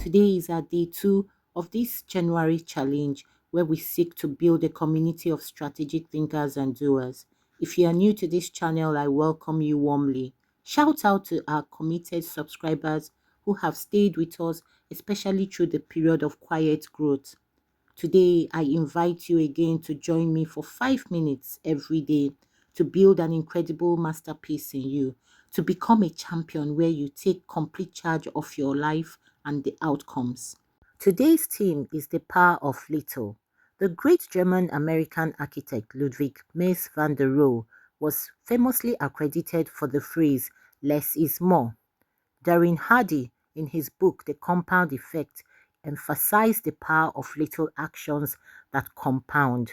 Today is our day two of this January challenge where we seek to build a community of strategic thinkers and doers. If you are new to this channel, I welcome you warmly. Shout out to our committed subscribers who have stayed with us, especially through the period of quiet growth. Today, I invite you again to join me for 5 minutes every day to build an incredible masterpiece in you, to become a champion where you take complete charge of your life and the outcomes. Today's theme is the power of little. The great German American architect Ludwig Mies van der Rohe was famously accredited for the phrase less is more. Darren Hardy, in his book The Compound Effect, emphasized the power of little actions that compound,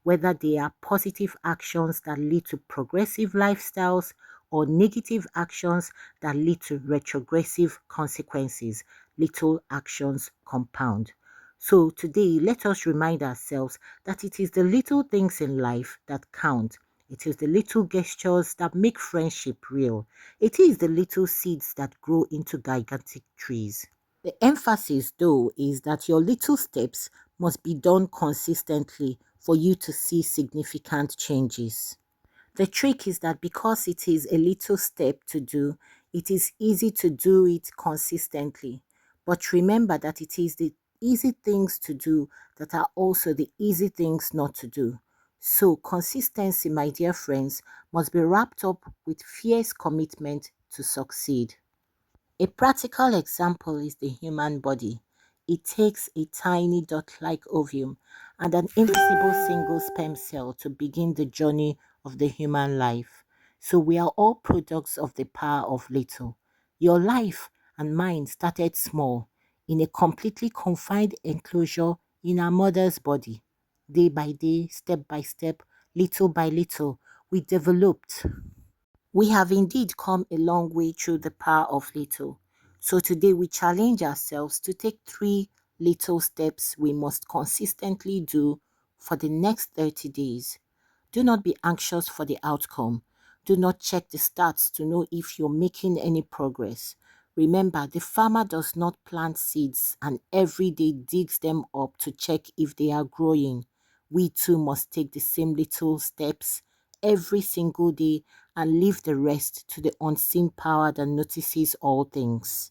whether they are positive actions that lead to progressive lifestyles or negative actions that lead to retrogressive consequences. Little actions compound. So today, let us remind ourselves that it is the little things in life that count. It is the little gestures that make friendship real. It is the little seeds that grow into gigantic trees. The emphasis, though, is that your little steps must be done consistently for you to see significant changes. The trick is that because it is a little step to do, it is easy to do it consistently. But remember that it is the easy things to do that are also the easy things not to do. So, consistency, my dear friends, must be wrapped up with fierce commitment to succeed. A practical example is the human body. It takes a tiny dot-like ovum and an invisible single sperm cell to begin the journey of the human life. So we are all products of the power of little. Your life and mine started small, in a completely confined enclosure in our mother's body. Day by day, step by step, little by little, we developed. We have indeed come a long way through the power of little. So today we challenge ourselves to take 3 little steps we must consistently do for the next 30 days. Do not be anxious for the outcome. Do not check the stats to know if you're making any progress. Remember, the farmer does not plant seeds and every day digs them up to check if they are growing. We too must take the same little steps every single day and leave the rest to the unseen power that notices all things.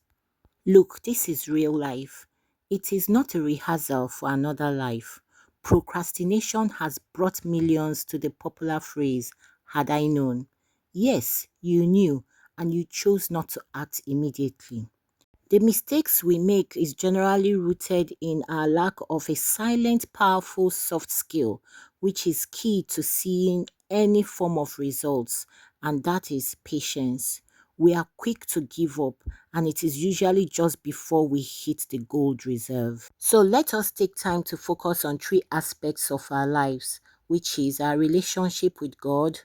Look, this is real life. It is not a rehearsal for another life. Procrastination has brought millions to the popular phrase, had I known. Yes, you knew, and you chose not to act immediately. The mistakes we make is generally rooted in our lack of a silent, powerful soft skill, which is key to seeing any form of results, and that is patience. We are quick to give up, and it is usually just before we hit the gold reserve. So let us take time to focus on 3 aspects of our lives, which is our relationship with God,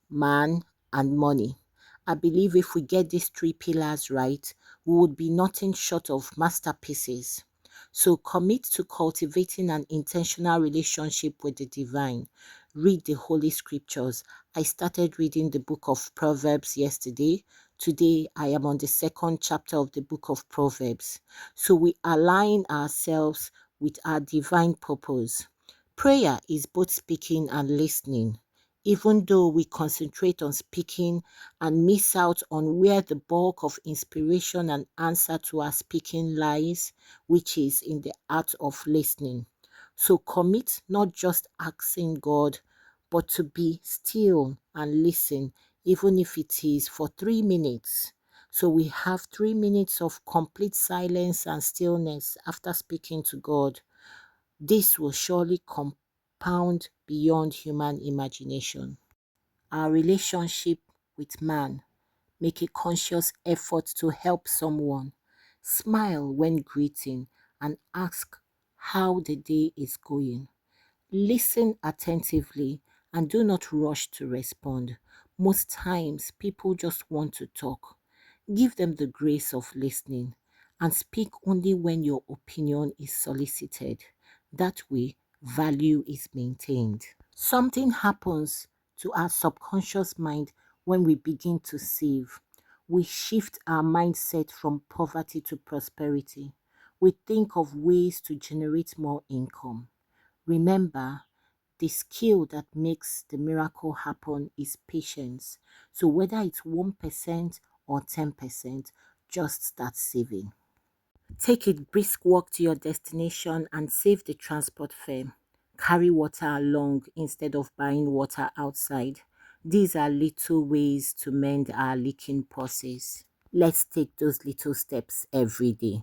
man, and money. I believe if we get these 3 pillars right, we would be nothing short of masterpieces. So commit to cultivating an intentional relationship with the divine. Read the Holy Scriptures. I started reading the book of Proverbs yesterday. Today, I am on the second chapter of the book of Proverbs. So we align ourselves with our divine purpose. Prayer is both speaking and listening. Even though we concentrate on speaking and miss out on where the bulk of inspiration and answer to our speaking lies, which is in the art of listening. So commit not just asking God, but to be still and listen, even if it is for 3 minutes. So we have 3 minutes of complete silence and stillness after speaking to God. This will surely compound beyond human imagination. Our relationship with man. Make a conscious effort to help someone. Smile when greeting and ask how the day is going. Listen attentively and do not rush to respond. Most times, people just want to talk. Give them the grace of listening and speak only when your opinion is solicited. That way, value is maintained. Something happens to our subconscious mind when we begin to save. We shift our mindset from poverty to prosperity. We think of ways to generate more income. Remember, the skill that makes the miracle happen is patience. So whether it's 1% or 10%, just start saving. Take a brisk walk to your destination and save the transport fare. Carry water along instead of buying water outside. These are little ways to mend our leaking purses. Let's take those little steps every day.